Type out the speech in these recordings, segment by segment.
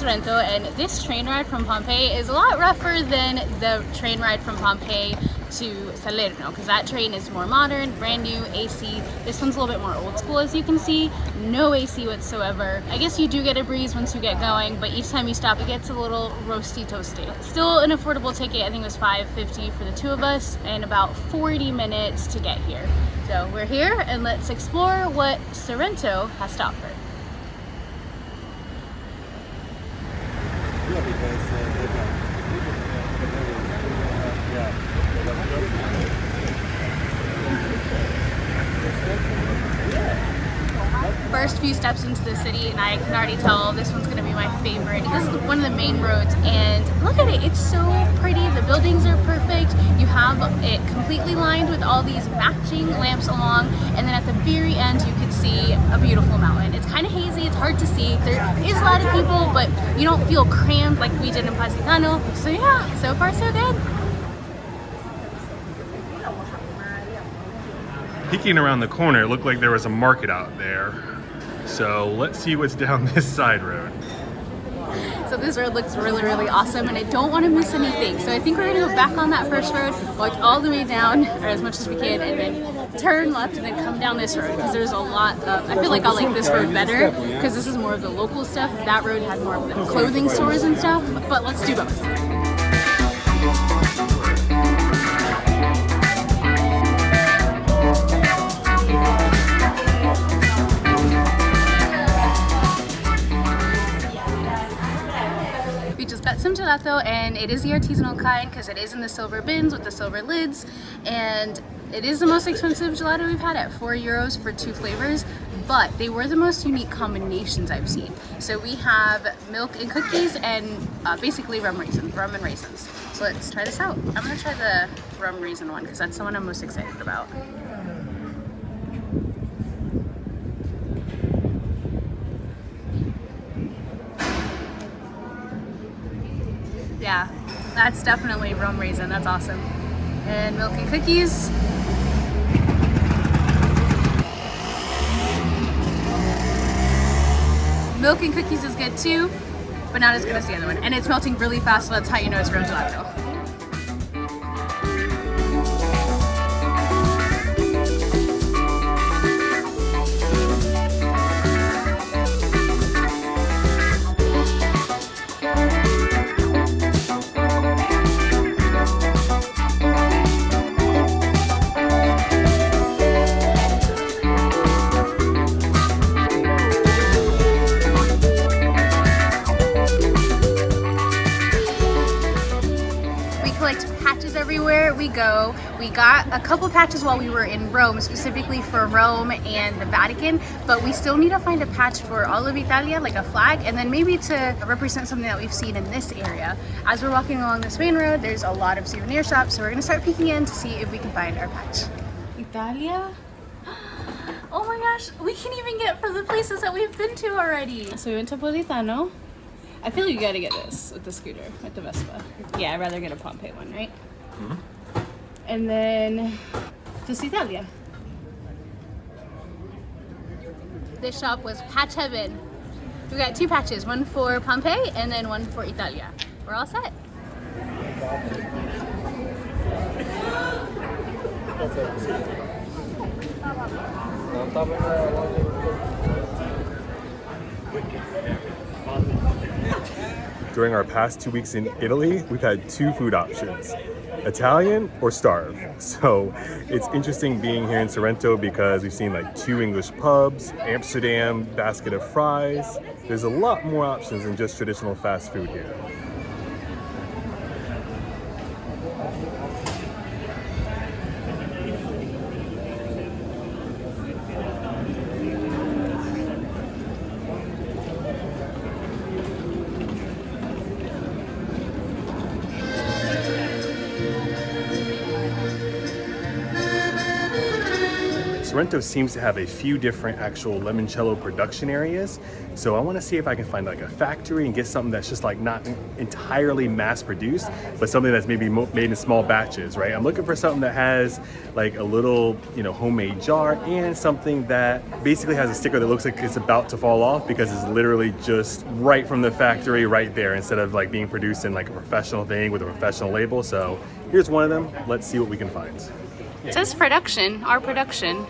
Sorrento, and this train ride from Pompeii is a lot rougher than the train ride from Pompeii to Salerno, because that train is more modern, brand new, AC. This one's a little bit more old school, as you can see. No AC whatsoever. I guess you do get a breeze once you get going, but each time you stop it gets a little roasty toasty. Still an affordable ticket. I think it was $5.50 for the two of us and about 40 minutes to get here. So we're here, and let's explore what Sorrento has to offer. First few steps into the city, and I can already tell this one's gonna be my favorite. This is one of the main roads, and look at it, it's so pretty. The buildings are perfect. You have it completely lined with all these matching lamps along, and then at the very end you can see a beautiful mountain. It's kind of hazy, it's hard to see. There is a lot of people, but you don't feel cramped like we did in Positano. So yeah, so far so good. Peeking around the corner, it looked like there was a market out there. So let's see what's down this side road. So this road looks really, really awesome, and I don't want to miss anything. So I think we're gonna go back on that first road, walk all the way down, or as much as we can, and then turn left and then come down this road, because there's a lot of, I feel like I'll like this road better, because this is more of the local stuff. That road had more of the clothing stores and stuff, but let's do both. Some gelato, and it is the artisanal kind because it is in the silver bins with the silver lids, and it is the most expensive gelato we've had at €4 for 2 flavors, but they were the most unique combinations I've seen. So we have milk and cookies and basically rum and raisins. So let's try this out. I'm gonna try the rum raisin one because that's the one I'm most excited about. Yeah, that's definitely rum raisin. That's awesome. And milk and cookies. Milk and cookies is good too, but not as good as the other one. And it's melting really fast, so that's how you know it's real gelato. Everywhere we go. We got a couple patches while we were in Rome, specifically for Rome and the Vatican, but we still need to find a patch for all of Italia, like a flag, and then maybe to represent something that we've seen in this area. As we're walking along this main road, there's a lot of souvenir shops, so we're gonna start peeking in to see if we can find our patch. Italia? Oh my gosh, we can even get for the places that we've been to already. So we went to Positano. I feel like you gotta get this with the scooter, with the Vespa. Yeah, I'd rather get a Pompeii one, right? Mm-hmm. And then just Italia. This shop was Patch Heaven. We got 2 patches, one for Pompeii and then one for Italia. We're all set. During our past 2 weeks in Italy, we've had 2 food options: Italian or starve. So it's interesting being here in Sorrento because we've seen like 2 English pubs, Amsterdam, basket of fries. There's a lot more options than just traditional fast food here. Sorrento seems to have a few different actual limoncello production areas. So I want to see if I can find like a factory and get something that's just like not entirely mass produced, but something that's maybe made in small batches, right? I'm looking for something that has like a little, homemade jar, and something that basically has a sticker that looks like it's about to fall off because it's literally just right from the factory right there, instead of like being produced in like a professional thing with a professional label. So here's one of them. Let's see what we can find. It says production, our production.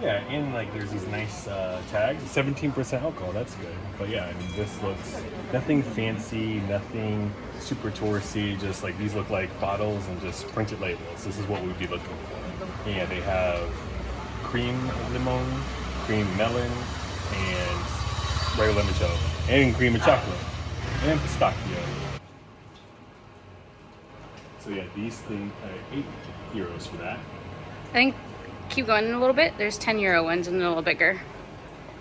Yeah, and like there's these nice tags, 17% alcohol, that's good. But yeah, I mean, this looks nothing fancy, nothing super touristy, just like these look like bottles and just printed labels. This is what we'd be looking for. Yeah, they have cream lemon, cream melon, and regular limoncello, and cream of chocolate, and pistachio. So yeah, these things are €8 for that. I think keep going a little bit. There's 10 euro ones and they're a little bigger.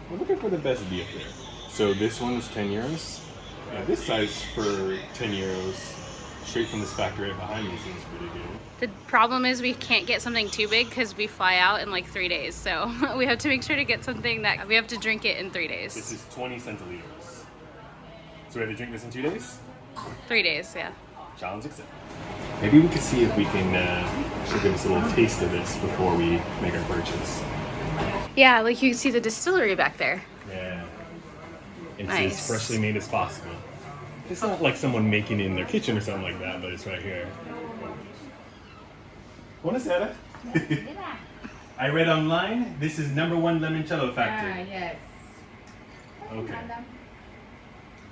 We're looking for the best deal here. So this one's €10. Yeah, this size for €10, straight from this factory right behind me, seems pretty good. The problem is we can't get something too big because we fly out in like 3 days. So we have to make sure to get something that we have to drink it in 3 days. This is 20 centiliters. So we have to drink this in 2 days? 3 days, yeah. Challenge accepted. Maybe we can see if we can actually give us a little taste of this before we make our purchase. Yeah, like you can see the distillery back there. Yeah. It's Nice. as freshly made as possible. It's not like someone making it in their kitchen or something like that, but it's right here. Buonasera. I read online, this is #1 limoncello factory. Yes. Okay.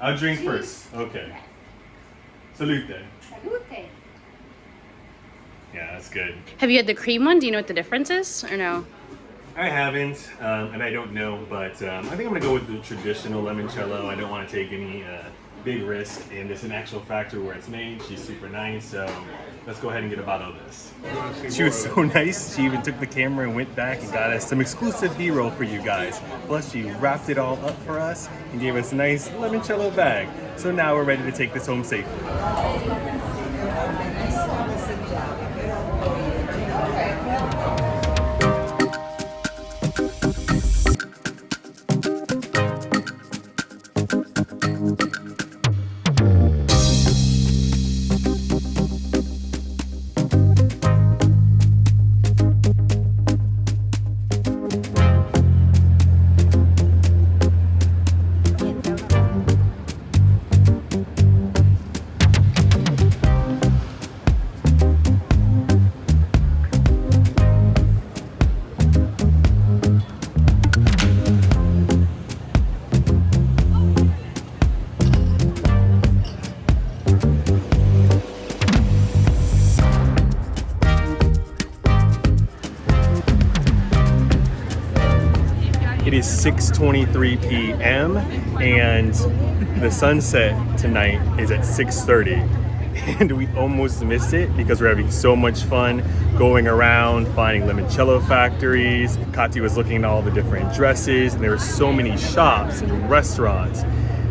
I'll drink first. Okay. Salute. Salute. Yeah, that's good. Have you had the cream one? Do you know what the difference is or no? I haven't, and I don't know, but I think I'm gonna go with the traditional limoncello. I don't want to take any big risk, and it's an actual factory where it's made. She's super nice, so let's go ahead and get a bottle of this. She was so nice. She even took the camera and went back and got us some exclusive B-roll for you guys. Plus, she wrapped it all up for us and gave us a nice limoncello bag. So now we're ready to take this home safely. It is 6:23 p.m. and the sunset tonight is at 6:30, and we almost missed it because we're having so much fun going around finding limoncello factories. Katy was looking at all the different dresses, and there were so many shops and restaurants.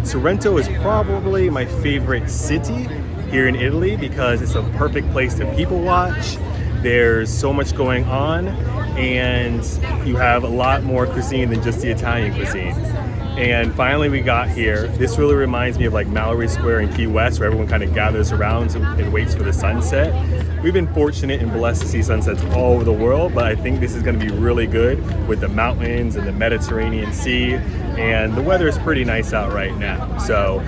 Sorrento is probably my favorite city here in Italy because it's a perfect place to people watch. There's so much going on, and you have a lot more cuisine than just the Italian cuisine. And finally we got here. This really reminds me of like Mallory Square in Key West, where everyone kind of gathers around and waits for the sunset. We've been fortunate and blessed to see sunsets all over the world, but I think this is going to be really good with the mountains and the Mediterranean Sea, and the weather is pretty nice out right now. So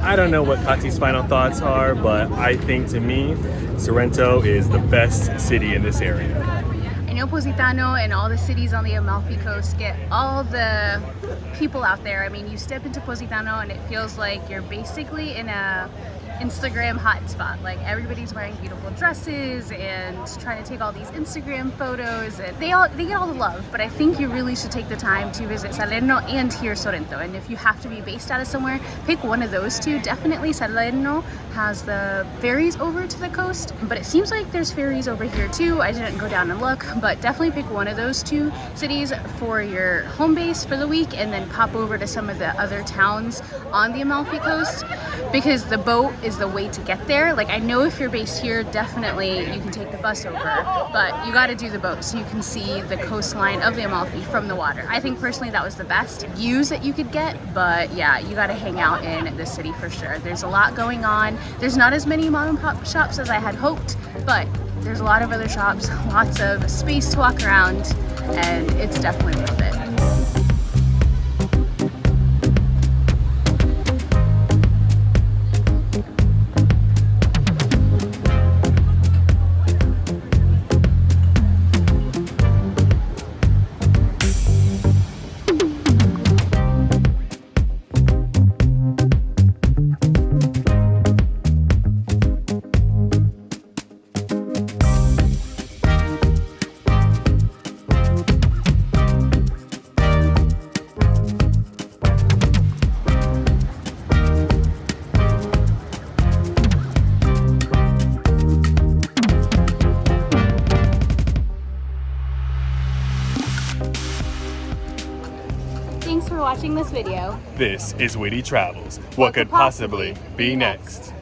I don't know what Katy's final thoughts are, but I think to me, Sorrento is the best city in this area. I know Positano and all the cities on the Amalfi Coast get all the people out there. I mean, you step into Positano and it feels like you're basically in a Instagram hotspot. Like everybody's wearing beautiful dresses and trying to take all these Instagram photos, and they get all the love. But I think you really should take the time to visit Salerno and here Sorrento. And if you have to be based out of somewhere, pick one of those two. Definitely Salerno has the ferries over to the coast, but it seems like there's ferries over here too. I didn't go down and look, but definitely pick one of those two cities for your home base for the week, and then pop over to some of the other towns on the Amalfi Coast, because the boat is the way to get there. Like, I know if you're based here, definitely you can take the bus over, but you got to do the boat so you can see the coastline of the Amalfi from the water. I think personally that was the best views that you could get, but yeah, you got to hang out in the city for sure. There's a lot going on. There's not as many mom and pop shops as I had hoped, but there's a lot of other shops, lots of space to walk around, and it's definitely worth it. Thanks for watching this video. This is WITY Travels. What could possibly be next?